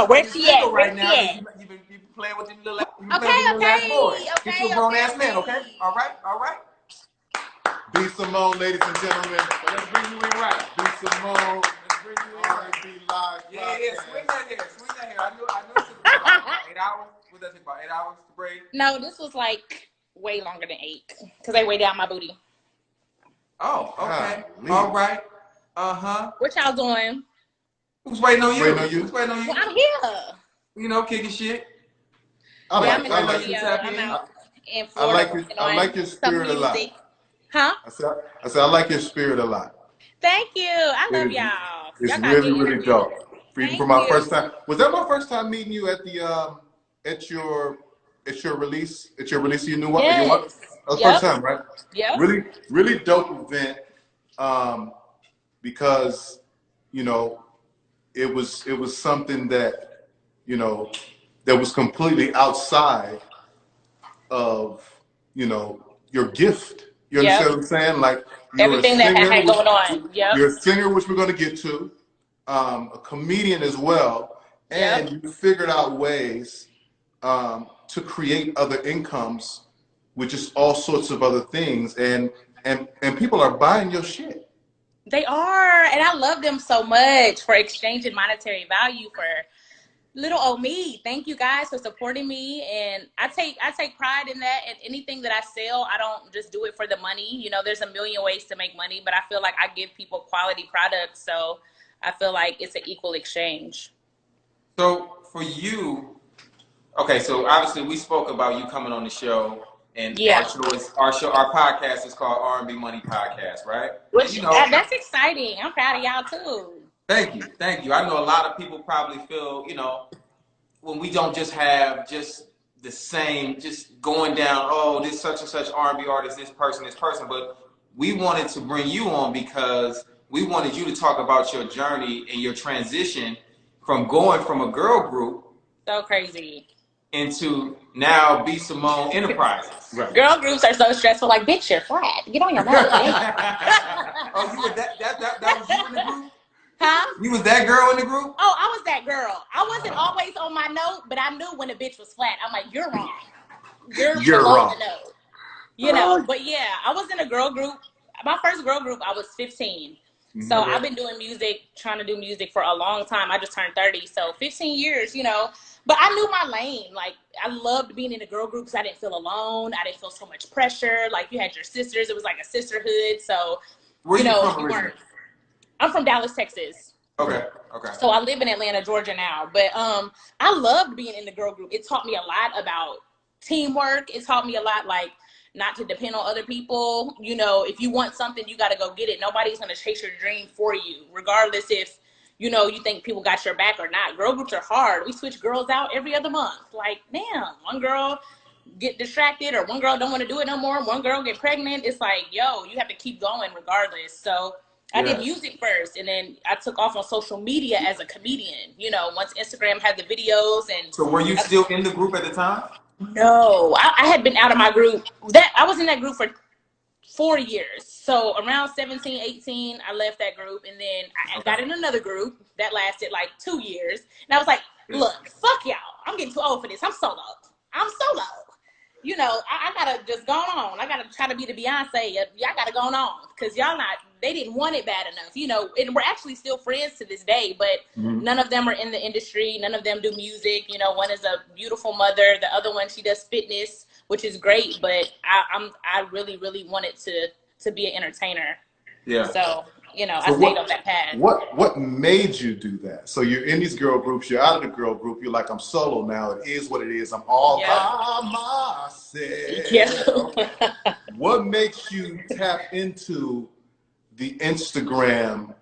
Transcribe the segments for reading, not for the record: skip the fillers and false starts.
Where's she at? Right now, you been playing with your little ass boy. Get you a grown ass man, okay? All right. B.SIMONE, ladies and gentlemen. So let's bring you in right. B.SIMONE, let's bring you in R&B live. Yeah, swing that hair. I know it took about 8 hours. What does it take, about 8 hours to braid? No, this was like way longer than 8 because they weighed down my booty. Oh, okay. All right. What y'all doing? Who's waiting on you? Who's waiting on you? Well, I'm here. You know, kicking shit. I'm in the studio. I'm out in Florida. I like your spirit a lot. Huh? I said I like your spirit a lot. Thank you. I love y'all. It's really dope. For my first time. Was that my first time meeting you at the at your release of your new one? Yes. That was first time, right? Yeah. Really dope event. Because it was something that that was completely outside of your gift. You understand what I'm saying? Like everything that had going on. Yep. You're a singer, which we're going to get to, a comedian as well, and you figured out ways to create other incomes, with just all sorts of other things, and people are buying your shit. They are, and I love them so much for exchanging monetary value for little old me. Thank you guys for supporting me, and I take pride in that. And anything that I sell, I don't just do it for the money. There's a million ways to make money, but I feel like I give people quality products, so I feel like it's an equal exchange. So for you, okay, so obviously we spoke about you coming on the show, and our podcast is called R&B Money Podcast, right? Which that's exciting. I'm proud of y'all too. Thank you. I know a lot of people probably feel, when we don't just have just the same, just going down, oh, this such and such R&B artist, this person, but we wanted to bring you on because we wanted you to talk about your journey and your transition from going from a girl group. So crazy. Into now B.SIMONE Enterprises. Right. Girl groups are so stressful. Like, bitch, you're flat. Get on your nose. Oh, you were that was you in the group? Huh? You was that girl in the group? Oh, I was that girl. I wasn't always on my note, but I knew when a bitch was flat. I'm like, you're wrong. You're wrong. The note. But yeah, I was in a girl group. My first girl group, I was 15. So I've been doing music, trying to do music for a long time. I just turned 30. So 15 years, But I knew my lane. Like, I loved being in a girl group because I didn't feel alone. I didn't feel so much pressure. Like, you had your sisters. It was like a sisterhood. So, where you from originally? I'm from Dallas, Texas. Okay. So I live in Atlanta, Georgia now. But I loved being in the girl group. It taught me a lot about teamwork. It taught me a lot, like, not to depend on other people. If you want something, you got to go get it. Nobody's going to chase your dream for you, regardless if, you think people got your back or not. Girl groups are hard. We switch girls out every other month. Like, damn, one girl get distracted or one girl don't want to do it no more. One girl get pregnant. It's like, yo, you have to keep going regardless. So I did music first, and then I took off on social media as a comedian. Once Instagram had the videos. And so were you still in the group at the time? No, I had been out of my group. I was in that group for 4 years. So around 17, 18, I left that group, and then I got in another group that lasted like 2 years. And I was like, look, fuck y'all. I'm getting too old for this. I'm solo. I gotta just go on. I gotta try to be the Beyonce. Y'all gotta go on because they didn't want it bad enough, and we're actually still friends to this day, but none of them are in the industry. None of them do music. One is a beautiful mother. The other one, she does fitness, which is great, but I really, really wanted to be an entertainer. Yeah. So, I stayed on that path. What made you do that? So you're in these girl groups, you're out of the girl group, you're like, I'm solo now. It is what it is. I'm all by myself. Yeah. What makes you tap into the Instagram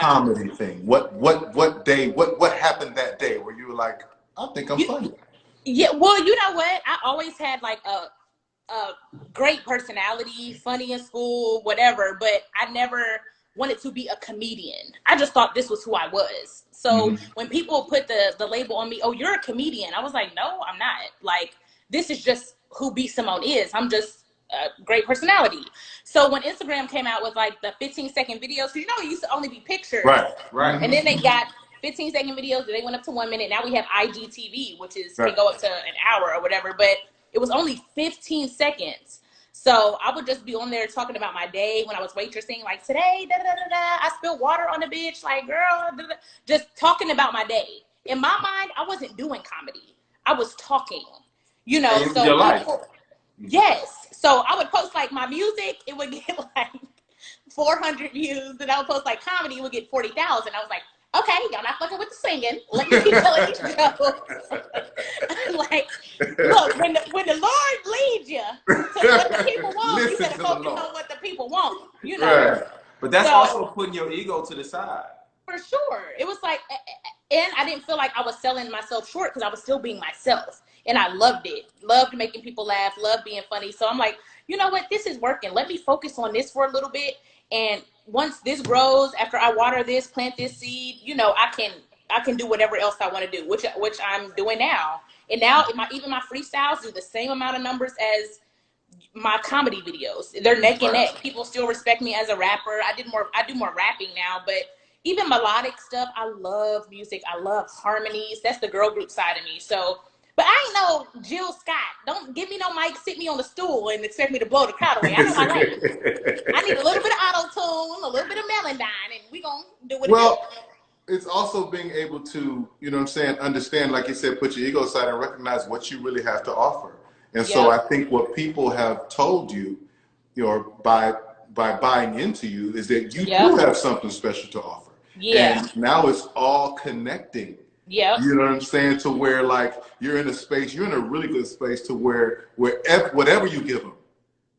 comedy thing? What day, what happened that day where you were like, I think I'm funny? Yeah, well, you know what? I always had like a great personality, funny in school, whatever, but I never wanted to be a comedian. I just thought this was who I was. So when people put the label on me, oh, you're a comedian, I was like, no, I'm not. Like, this is just who B.SIMONE is. I'm just a great personality. So when Instagram came out with like the 15-second videos, because it used to only be pictures. Right. And then they got 15-second videos. Then they went up to 1 minute. Now we have IGTV, which is can go up to an hour or whatever. But it was only 15 seconds. So I would just be on there talking about my day when I was waitressing, like today, da da da da. I spilled water on the bitch, like girl, da, da. Just talking about my day. In my mind, I wasn't doing comedy. I was talking, you know. And so your life. Yes. So I would post like my music, it would get like 400 views, and I would post like comedy, it would get 40,000. I was like, okay, y'all not fucking with the singing. Let me keep telling these jokes. Like, look, when the Lord leads you to what the people want, you better focus on what the people want. You know. Right. But that's also putting your ego to the side. For sure. It was like, and I didn't feel like I was selling myself short because I was still being myself. And I loved it. Loved making people laugh. Loved being funny. So I'm like, you know what? This is working. Let me focus on this for a little bit. And once this grows, after I water this, plant this seed, you know, I can do whatever else I want to do, which I'm doing now. And now even my freestyles do the same amount of numbers as my comedy videos. They're neck and neck. People still respect me as a rapper. I do more rapping now, but even melodic stuff, I love music. I love harmonies. That's the girl group side of me. So, but I ain't no Jill Scott. Don't give me no mic, sit me on the stool and expect me to blow the crowd away. I know my lane. I need a little bit of auto-tune, a little bit of melodyne, and we gonna do what it is. It's also being able to, you know what I'm saying, understand, like you said, put your ego aside and recognize what you really have to offer. And so I think what people have told you, by buying into you, is that you do have something special to offer. Yeah. And now it's all connecting. Yeah. You know what I'm saying? To where like you're in a really good space to where whatever you give them,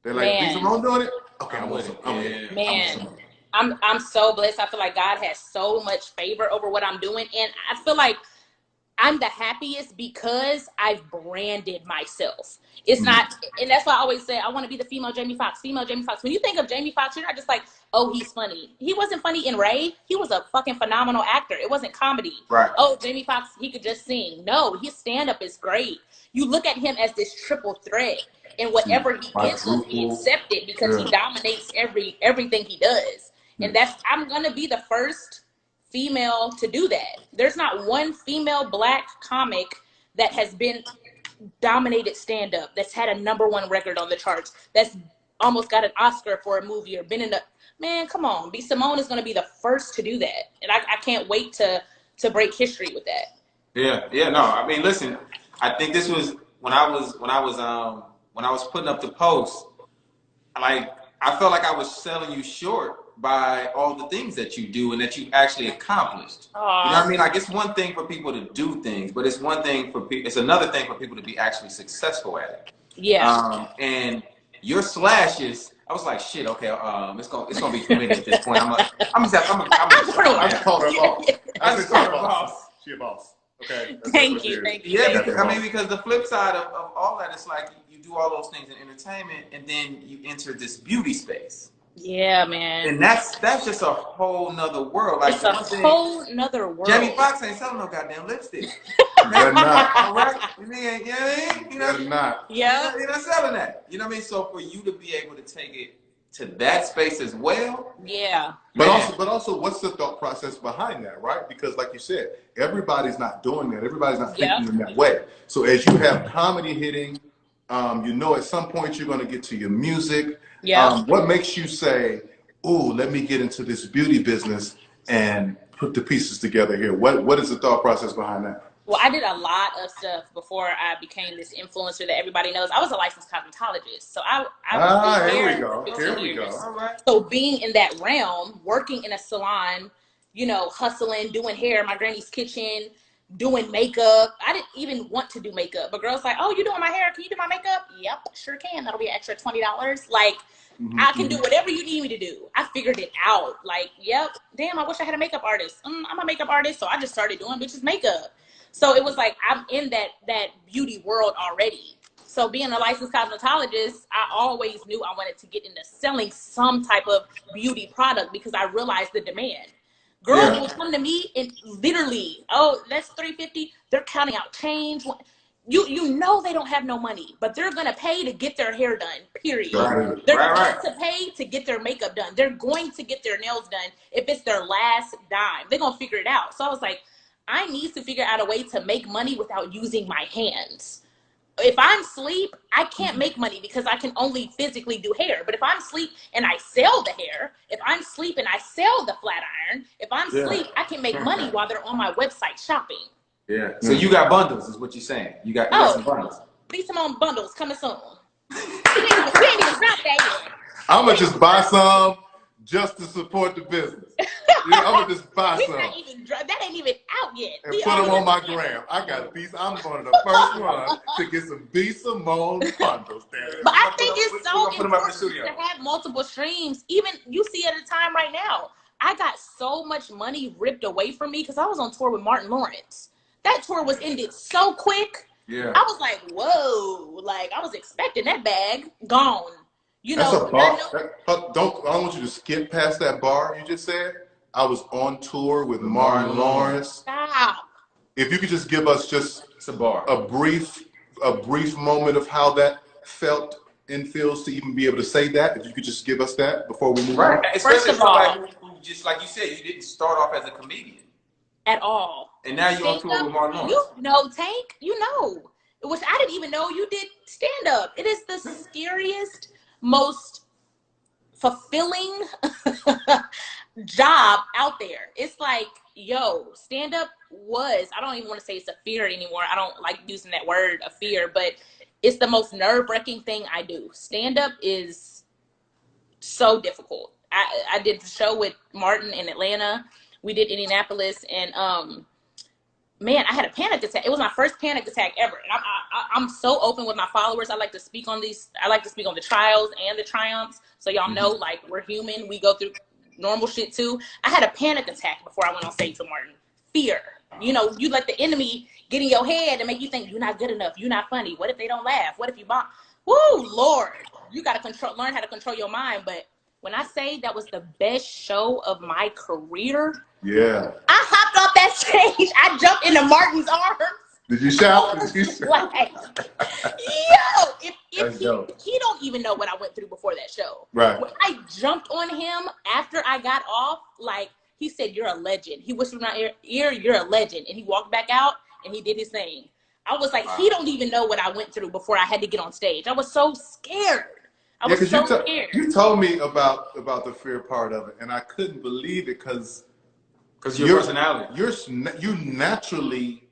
they're like, B.SIMONE doing it? Okay, I'm with it. Man. I'm so blessed. I feel like God has so much favor over what I'm doing. And I feel like I'm the happiest because I've branded myself. It's not, and that's why I always say I want to be the female Jamie Foxx. Female Jamie Foxx. When you think of Jamie Foxx, you're not just like, oh, he's funny. He wasn't funny in Ray. He was a fucking phenomenal actor. It wasn't comedy. Right. Oh, Jamie Foxx, he could just sing. No, his stand-up is great. You look at him as this triple threat, and whatever he gets us, he accepts it because he dominates everything he does. And I'm gonna be the first female to do that. There's not one female black comic that has been dominated stand-up, that's had a #1 record on the charts, that's almost got an Oscar for a movie or been in the, man, come on. B.SIMONE is going to be the first to do that. And I can't wait to break history with that. Yeah, no. I mean, listen, I think this was when I was putting up the post, like I felt like I was selling you short by all the things that you do and that you actually accomplished. Aww. You know what I mean? Like it's one thing for people to do things, but it's another thing for people to be actually successful at it. Yeah. And your slashes, I was like, shit, okay, it's gonna be too many at this point. I'm just calling her boss. I just call her boss. She a boss. Okay. Thank you. Yeah, because the flip side of all that is like you do all those things in entertainment and then you enter this beauty space. Yeah, man. And that's just a whole nother world. Like it's a whole nother world. Jamie Foxx ain't selling no goddamn lipstick. They're not. All right? You mean, They're not. Yeah. You're not selling that. You know what I mean? So for you to be able to take it to that space as well. Yeah. But also, what's the thought process behind that, right? Because like you said, everybody's not doing that. Everybody's not thinking in that way. So as you have comedy hitting, at some point you're going to get to your music. Yeah. What makes you say, "Ooh, let me get into this beauty business and put the pieces together here"? What is the thought process behind that? Well, I did a lot of stuff before I became this influencer that everybody knows. I was a licensed cosmetologist, so I was here we go. Here we go. All right. So being in that realm, working in a salon, hustling, doing hair in my granny's kitchen, doing makeup. I didn't even want to do makeup, but girls like, "Oh, you doing my hair? Can you do my makeup?" Yep, sure can. That'll be an extra $20. Like, I can do whatever you need me to do. I figured it out. Like, yep, damn, I wish I had a makeup artist. I'm a makeup artist, so I just started doing bitches makeup. So it was like I'm in that beauty world already. So being a licensed cosmetologist, I always knew I wanted to get into selling some type of beauty product because I realized the demand. Girls will come to me and literally, oh, that's $350. They're counting out change. You know they don't have no money, but they're gonna pay to get their hair done. Period. Right. They're going to pay to get their makeup done. They're going to get their nails done if it's their last dime. They're gonna figure it out. So I was like, I need to figure out a way to make money without using my hands. If I'm asleep, I can't make money because I can only physically do hair. But if I'm asleep and I sell the hair, if I'm asleep and I sell the flat iron, if I'm asleep, I can make money while they're on my website shopping. Yeah. So you got bundles, is what you're saying. You got some bundles. B.SIMONE bundles coming soon. We ain't even dropped that yet. I'm gonna just buy some just to support the business. I'm gonna just buy some. That ain't even out yet. And put them on my gram. I got these. I'm one of the first one to get some B.SIMONE bundles. But I think it's so important to have multiple streams. Even you see at a time right now, I got so much money ripped away from me because I was on tour with Martin Lawrence. That tour was ended so quick. Yeah. I was like, whoa. Like, I was expecting that bag gone. You That's know, a bar. I don't want you to skip past that bar you just said. I was on tour with Martin Lawrence. Stop. If you could just give us it's a bar. a brief moment of how that felt and feels to even be able to say that. If you could just give us that before we move on. Especially somebody who just like you said, you didn't start off as a comedian at all. And now you're on tour with Martin Lawrence. You know, Tank, you know, which I didn't even know you did stand up. It is the scariest, most fulfilling job out there. It's like, yo, stand up was, I don't even want to say it's a fear anymore. I don't like using that word, a fear, but it's the most nerve-wracking thing I do. Stand up is so difficult. I did the show with Martin in Atlanta. We did Indianapolis, and man, I had a panic attack. It was my first panic attack ever. And I'm so open with my followers. I like to speak on these. I like to speak on the trials and the triumphs. So y'all know, like, we're human. We go through normal shit too. I had a panic attack before I went on stage with Martin. Fear. You know, you let the enemy get in your head and make you think you're not good enough. You're not funny. What if they don't laugh? What if you bomb? Woo, Lord. You got to learn how to control your mind. But when I say that was the best show of my career, yeah, I hopped off that stage. I jumped into Martin's arms. Did you shout? Like, yo, if he don't even know what I went through before that show. Right. When I jumped on him after I got off, like, he said, "You're a legend." He whispered in my ear, "You're a legend." And he walked back out and he did his thing. I was like, he don't even know what I went through before I had to get on stage. I was so scared. I was so scared. You told me about the fear part of it, and I couldn't believe it because your personality. You naturally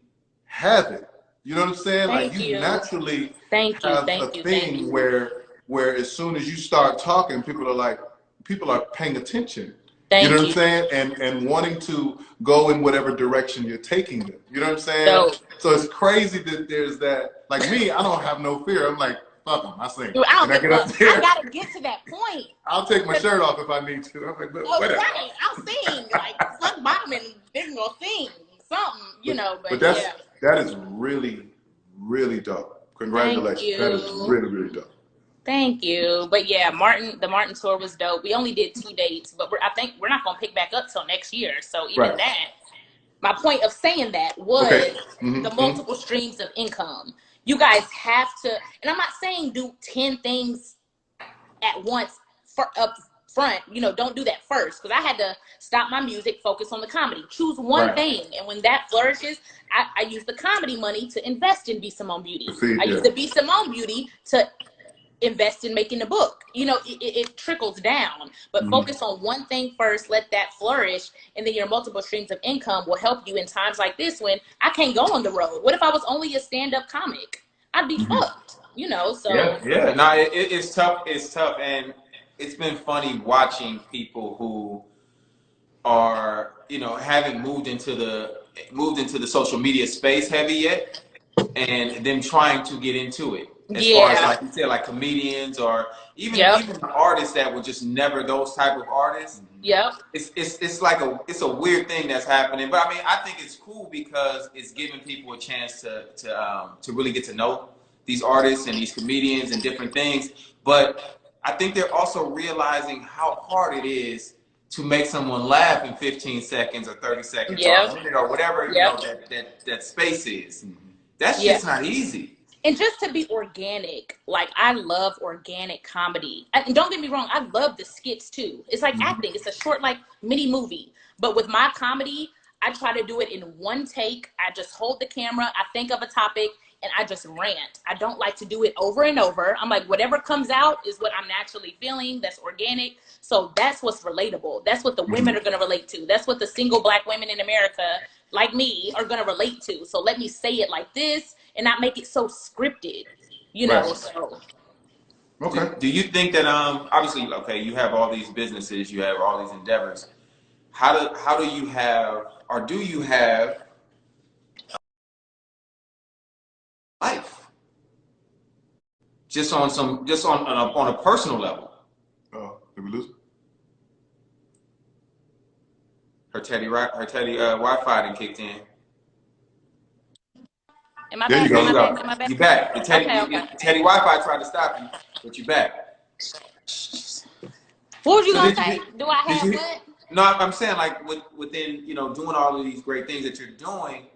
have it. You know what I'm saying? Thank like you. Naturally Thank you. Thing where as soon as you start talking, people are paying attention. You know what I'm saying? And wanting to go in whatever direction you're taking them. You know what I'm saying? So it's crazy that there's that. Like me, I don't have no fear. I'm like, fuck them, I sing. Dude, I gotta get to that point. I'll take my shirt off if I need to. I'm like, whatever. Right, I'll sing. Like, fuck bottom and they're gonna sing something, you know. But that is really, really dope. Congratulations. Thank you. That is really, really dope. Thank you. But yeah, the Martin tour was dope. We only did 2 dates, but I think we're not gonna pick back up till next year. So even that, my point of saying that was the multiple streams of income. You guys have to, and I'm not saying do 10 things at once up front. You know, don't do that first, because I had to stop my music, focus on the comedy. Choose one thing, and when that flourishes, I use the comedy money to invest in B.SIMONE Beauty. I use the B.SIMONE Beauty to invest in making the book. You know, it trickles down, but focus on one thing first, let that flourish, and then your multiple streams of income will help you in times like this when I can't go on the road. What if I was only a stand-up comic? I'd be fucked, you know. So yeah. No, it's tough. It's tough, and it's been funny watching people who are, you know, haven't moved into the social media space heavy yet, and them trying to get into it. As far as, like you said, like comedians or even artists that were just never those type of artists. It's like it's a weird thing that's happening. But I mean, I think it's cool because it's giving people a chance to really get to know these artists and these comedians and different things. But I think they're also realizing how hard it is to make someone laugh in 15 seconds or 30 seconds or a minute or whatever you know, that space is. That shit's not easy. And just to be organic, like, I love organic comedy. And don't get me wrong, I love the skits too. It's like acting. It's a short, like, mini movie. But with my comedy, I try to do it in one take. I just hold the camera, I think of a topic, and I just rant. I don't like to do it over and over. I'm like, whatever comes out is what I'm naturally feeling. That's organic. So that's what's relatable. That's what the women are going to relate to. That's what the single Black women in America, like me, are going to relate to. So let me say it like this and not make it so scripted, you know? Right. So. Okay. Do you think that obviously, okay, you have all these businesses, you have all these endeavors. How do you have, or do you have life? Just on a personal level. Oh, did we lose it? Her Wi-Fi done kicked in. Am I There back? you There go. you go. Am I back? You back. The Okay. Teddy Wi-Fi tried to stop you, but you back. What was you So gonna say? Do I did have you? what? No, I'm saying like within doing all of these great things that you're doing.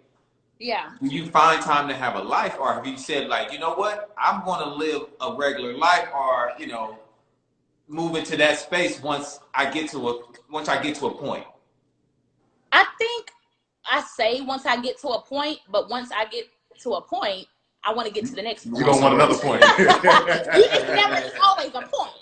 Yeah. Do you find time to have a life, or have you said like, you know what, I'm going to live a regular life, or move into that space once I get to a point? I think I say once I get to a point, but once I get to a point, I want to get to the next You point. don't want another point. It's always a point.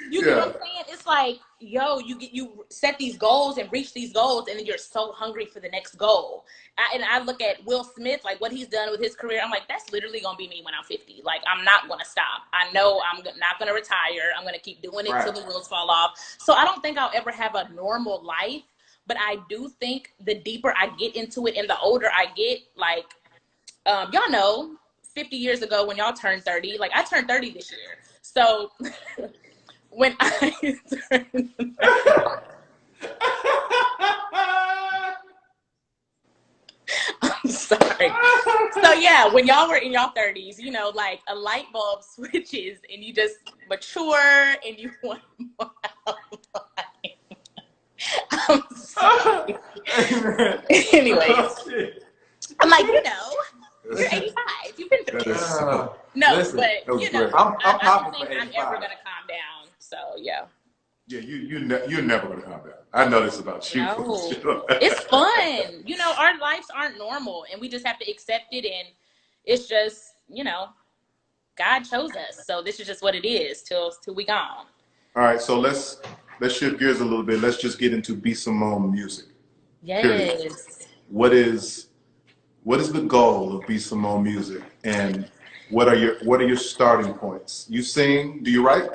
You get what I'm saying? It's like, you set these goals and reach these goals, and then you're so hungry for the next goal. I look at Will Smith, like what he's done with his career. I'm like, that's literally gonna be me when I'm 50. Like, I'm not gonna stop. I know I'm not gonna retire. I'm gonna keep doing it till the wheels fall off. So I don't think I'll ever have a normal life, but I do think the deeper I get into it and the older I get, like, y'all know, 50 years ago when y'all turned 30, like I turned 30 this year. So when I turned I'm sorry. So yeah, when y'all were in y'all 30s, like a light bulb switches and you just mature and you want more life. I'm sorry. Anyways, I'm like, you're 85. You've been through it. No, listen, but I'm I don't popping think for I'm 85. ever gonna calm down. So yeah. Yeah, you're never gonna calm down. I know this about you. No, it's fun. Our lives aren't normal, and we just have to accept it. And it's just, God chose us, so this is just what it is till we gone. All right, so let's shift gears a little bit. Let's just get into B.SIMONE music. Yes. Period. What is the goal of B.SIMONE music, and what are your starting points? You sing? Do you write?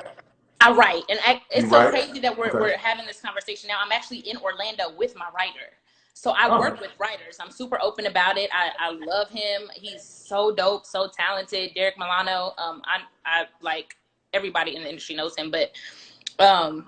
I write, and it's so crazy that we're having this conversation now. I'm actually in Orlando with my writer, so I work with writers. I'm super open about it. I love him. He's so dope, so talented. Derek Milano. I like, everybody in the industry knows him, but I'm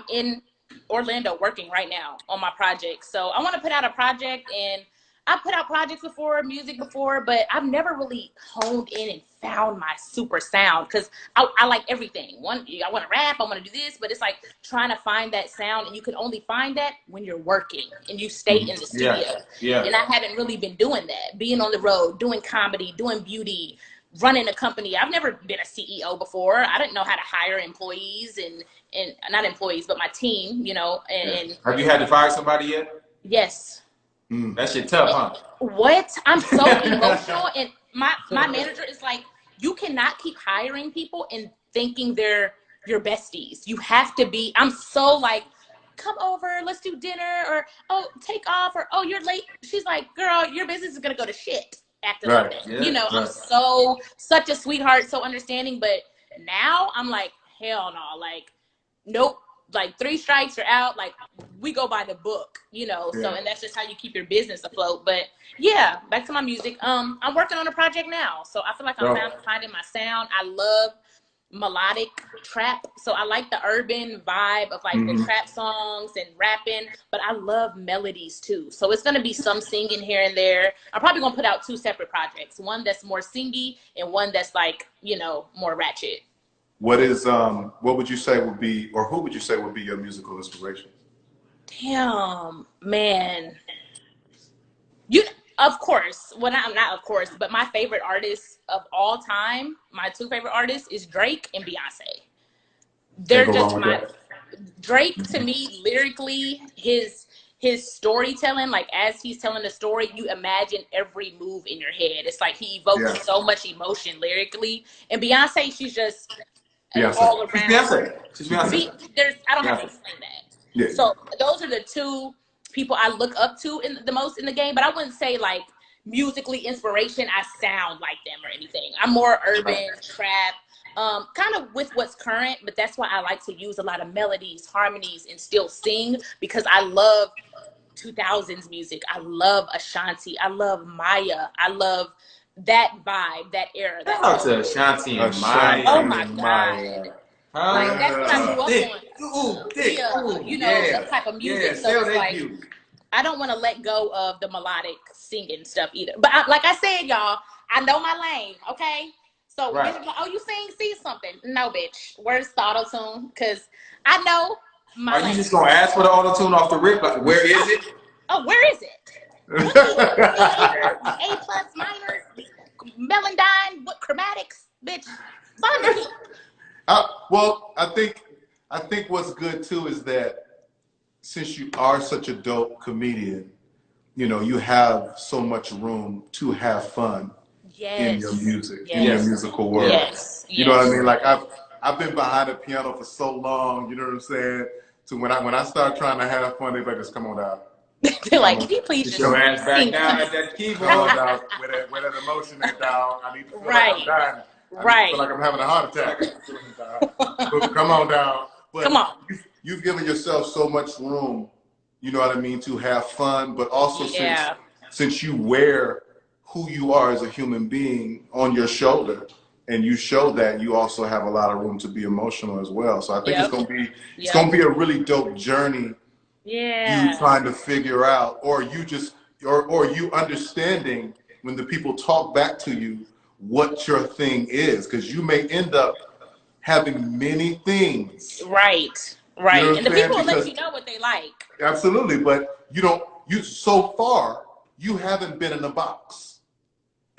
in Orlando working right now on my project. So I want to put out a project, and I put out projects before, music before, but I've never really honed in and found my super sound, because I like everything. I want to rap, I want to do this, but it's like trying to find that sound, and you can only find that when you're working and you stay in the studio. Yeah. And I haven't really been doing that, being on the road, doing comedy, doing beauty, running a company. I've never been a CEO before. I didn't know how to hire employees and not employees, but my team, and Have you had to fire somebody yet? Yes. That shit tough, huh? What? I'm so emotional, and my manager is like, you cannot keep hiring people and thinking they're your besties. You have to be. I'm so like, come over, let's do dinner, or take off, or you're late. She's like, girl, your business is gonna go to shit acting like that. Yeah, I'm such a sweetheart, so understanding, but now I'm like, hell no, like, nope. Like 3 strikes are out. Like, we go by the book, so, and that's just how you keep your business afloat. But yeah, back to my music. I'm working on a project now, so I feel like I'm finding my sound. I love melodic trap, so I like the urban vibe of like the trap songs and rapping, but I love melodies too. So it's gonna be some singing here and there. I'm probably gonna put out 2 separate projects, one that's more singy and one that's like, more ratchet. What would you say would be, or who would you say would be your musical inspiration? Damn, man. Of course, well, not of course, but my favorite artists of all time, my 2 favorite artists is Drake and Beyonce. They're just Drake, to me, lyrically, his his storytelling, like as he's telling the story, you imagine every move in your head. It's like he evokes so much emotion lyrically. And Beyonce, she's just an all around. She's Beyonce. I don't have to explain that. Yeah. So those are the two people I look up to the most in the game. But I wouldn't say like musically inspiration, I sound like them or anything. I'm more urban, trap, kind of with what's current, but that's why I like to use a lot of melodies, harmonies, and still sing, because I love 2000s music. I love Ashanti. I love Maya. I love that vibe, that era. Shout out to Ashanti and Maya. Oh my God. Like, that's what I grew up on. That type of music. So it's like, I don't want to let go of the melodic singing stuff either. But like I said, y'all, I know my lane, okay? So, like, oh, you see something. No, bitch. Where's the auto-tune? Because I know my lane. Are you just going to ask for the auto-tune off the rip? Like, where is it? Oh, where is it? A plus minors, Melendine, what chromatics, bitch? Find it. Well, I think what's good too is that since you are such a dope comedian, you have so much room to have fun in your music, in your musical world. You know what I mean? Like I've been behind the piano for so long, you know what I'm saying? So when I start trying to have fun, they like, just come on down. They're like, can you please just your ass back down at that keyboard? Come on down. Where that emotion is down. I need to feel like I'm dying. I feel like I'm having a heart attack. Come on down. But come on. You've given yourself so much room, you know what I mean, to have fun, but also since you wear who you are as a human being on your shoulder, and you show that, you also have a lot of room to be emotional as well. So I think it's gonna be a really dope journey. You trying to figure out, or you understanding when the people talk back to you what your thing is, because you may end up having many things. Right. You know and the people will let you know what they like. Absolutely, but so far you haven't been in a box,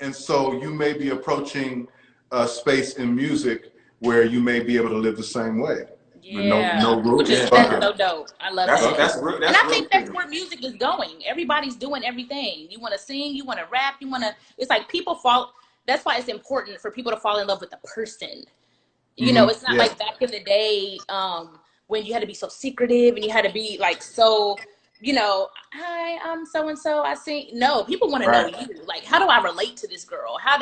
and so you may be approaching a space in music where you may be able to live the same way. No rules. Which is that's so dope. I love that. That's and I think that's where music is going. Everybody's doing everything. You want to sing, you want to rap, it's like people fall. That's why it's important for people to fall in love with the person. It's not like back in the day when you had to be so secretive and you had to be like so, hi, I'm so and so. I sing. No, people want to know you. Like, how do I relate to this girl? How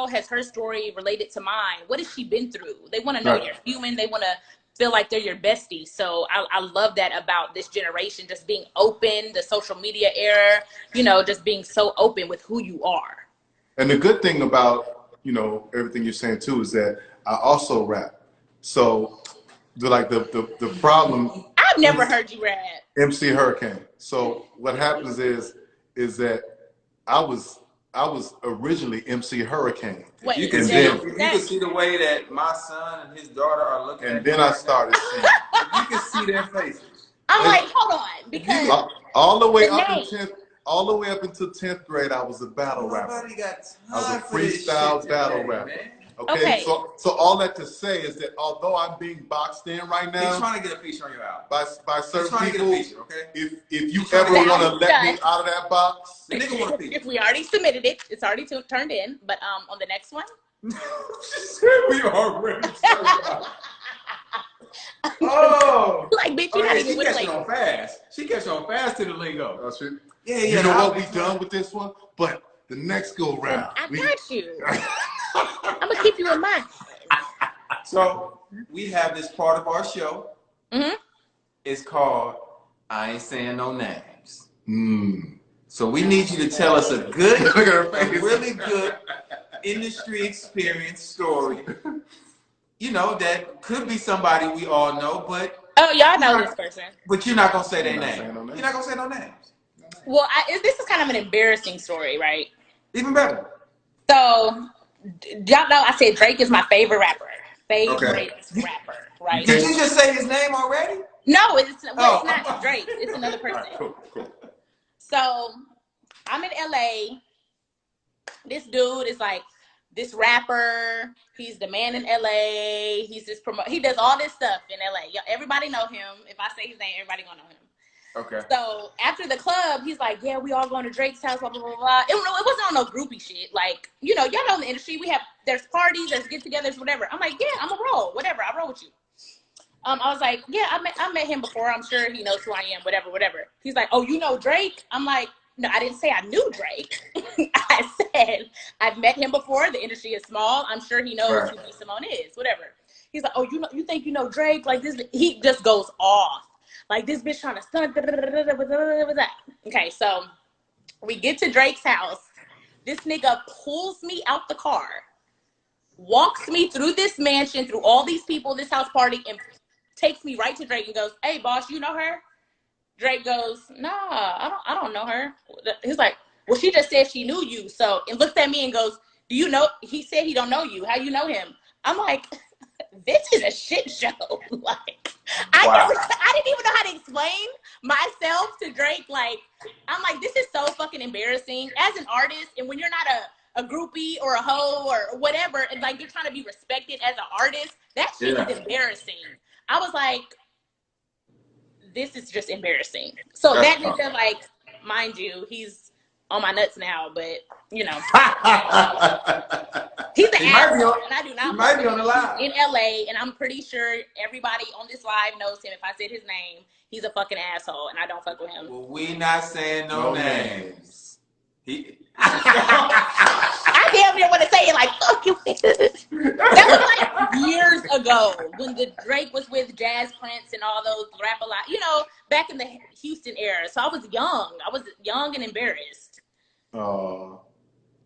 has her story related to mine? What has she been through? They want to know you're human. They want to feel like they're your bestie. So I love that about this generation, just being open, the social media era, just being so open with who you are. And the good thing about, everything you're saying too, is that I also rap. So the problem. I've never heard you rap. MC Hurricane. So what happens is that I was originally MC Hurricane. Wait, you can see the way that my son and his daughter are looking at me. And then I started singing. You can see their faces. I'm like, hold on, because all the way up until 10th grade, I was a battle rapper. Nobody got time. I was a freestyle battle rapper. Okay. So all that to say is that although I'm being boxed in right now, he's trying to get a piece on your album. By certain people, if you he's ever want to let me out of that box, the nigga want a piece. If we already submitted it, it's already turned in. But on the next one, we already turned out. Oh, like bitch, you gotta get with catching on fast. She catching on fast to the lingo. Oh, shit. Yeah. You know what we done with this one, but the next go round, I got you. I'm gonna keep you in mind. So we have this part of our show. Mm-hmm. It's called I Ain't Saying No Names. So we need you to tell us a really good industry experience story. That could be somebody we all know, but y'all know this person. But you're not gonna say their name. You're not gonna say no names. Well, this is kind of an embarrassing story, right? Even better. So, y'all know I said Drake is my favorite rapper. Rapper, right? Did you just say his name already? No, it's not Drake. It's another person. Cool. So, I'm in LA. This dude is like this rapper. He's the man in LA. He's this he does all this stuff in LA. Everybody know him. If I say his name, everybody gonna know him. Okay. So after the club, he's like, yeah, we all going to Drake's house, blah, blah, blah, blah. It wasn't on no groupie shit. Like, you know, y'all know in the industry, there's parties, there's get-togethers, whatever. I'm like, yeah, I'm a roll, whatever. I roll with you. I was like, yeah, I met him before. I'm sure he knows who I am, whatever. He's like, oh, you know Drake? I'm like, no, I didn't say I knew Drake. I said, I've met him before. The industry is small. I'm sure he knows who B.SIMONE is, whatever. He's like, oh, you think you know Drake? Like this, he just goes off. Like this bitch trying to stunt. Okay, so we get to Drake's house. This nigga pulls me out the car, walks me through this mansion, through all these people, this house party, and takes me right to Drake and goes, hey, boss, you know her? Drake goes, nah, I don't know her. He's like, well, she just said she knew you. So, and looks at me and goes, do you know? He said he don't know you. How you know him? I'm like, this is a shit show. Like, I didn't even know how to explain myself to Drake. Like, I'm like, this is so fucking embarrassing as an artist. And when you're not a groupie or a hoe or whatever, and like you're trying to be respected as an artist, that shit is embarrassing. I was like, this is just embarrassing. So that nigga, like, mind you, he's on my nuts now, but you know, he's an asshole, and I do not. He might be on the live in LA, and I'm pretty sure everybody on this live knows him. If I said his name, he's a fucking asshole, and I don't fuck with him. Well, we not saying no names. I damn near want to say it like, fuck you. That was like years ago when the Drake was with Jazz Prince and all those rap a lot, you know, back in the Houston era. So I was young and embarrassed. Well,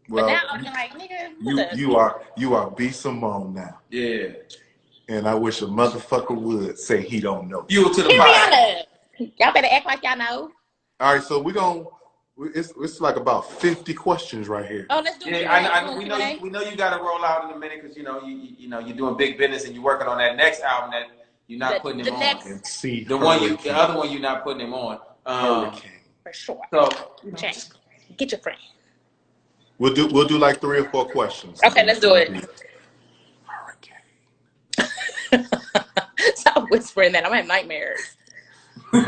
but now I'm like, nigga, you are B.SIMONE now. Yeah. And I wish a motherfucker would say he don't know. You to the mic. Y'all better act like y'all know. All right, so it's like about 50 questions right here. Oh, let's do it. We know you got to roll out in a minute because you know you're doing big business and you're working on that next album that you're not putting him on. And see the other one you're not putting him on. For sure. So get your friend. We'll do like 3 or 4 questions. Okay, let's do it. Stop whispering that. I'm having nightmares. Hey,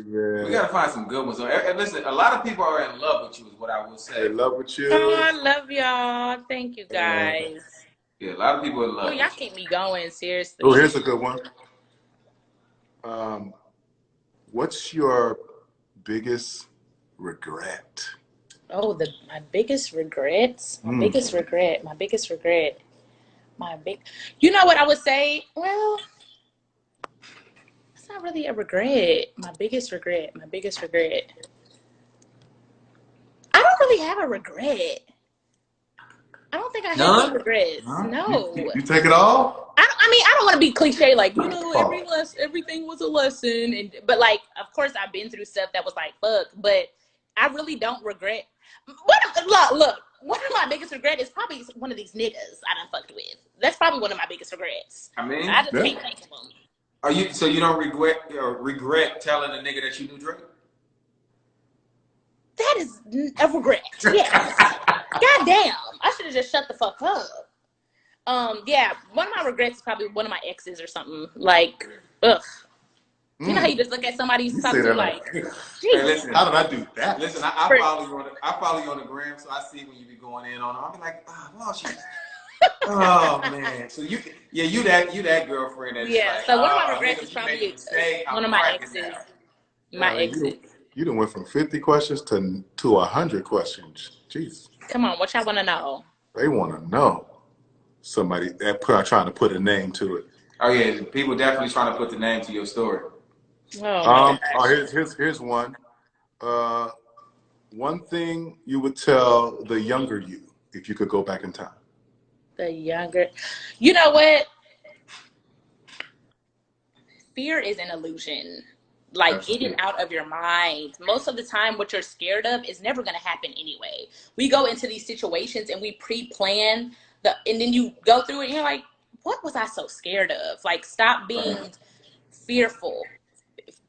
man. We gotta find some good ones. And listen, a lot of people are in love with you, is what I will say. In love with you. Oh, I love y'all. Thank you, guys. Yeah, a lot of people are in love. Oh, y'all keep me going. Seriously. Oh, here's a good one. What's your biggest regret? Oh, my biggest regrets. You know what I would say? Well, it's not really a regret. My biggest regret. I don't really have a regret. I don't think I have any regrets. No. You take it all? I don't want to be cliche, like, you know, everything was a lesson. But, like, of course, I've been through stuff that was like, fuck. But I really don't regret. Look, one of my biggest regrets is probably one of these niggas I done fucked with. That's probably one of my biggest regrets. I mean, I just can't think of them. So you don't regret telling a nigga that you knew Drake? That is a regret. Yes. God damn. I should have just shut the fuck up. Yeah, one of my regrets is probably one of my exes or something. Like, ugh. You know how you just look at somebody you talk to like, hey, listen, how did I do that? Listen, I follow you on the gram, so I see when you be going in on her. I'll be like, oh man. So you that girlfriend that's like, so one of my regrets is probably one of my exes. My exes. You done went from 50 questions to 100 questions. Jeez. Come on, what y'all want to know? They want to know. Somebody trying to put a name to it. Oh yeah, people definitely trying to put the name to your story. Here's one. One thing you would tell the younger you if you could go back in time. The younger, you know what? Fear is an illusion. Like, getting out of your mind. Most of the time, what you're scared of is never going to happen anyway. We go into these situations and we pre-plan, and then you go through it and you're like, what was I so scared of? Like, stop being fearful.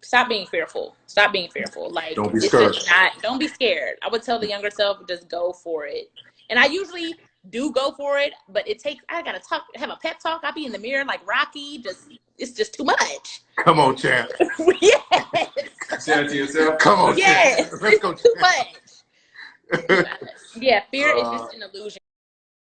Stop being fearful. Like, don't be scared. Don't be scared. I would tell the younger self, just go for it. And I usually do go for it, but it takes, I gotta have a pep talk. I be in the mirror like Rocky, it's just too much. Come on, champ. Yes. Say it to yourself. Come on, yes. champ. Let's go. Too much. Yeah, fear is just an illusion.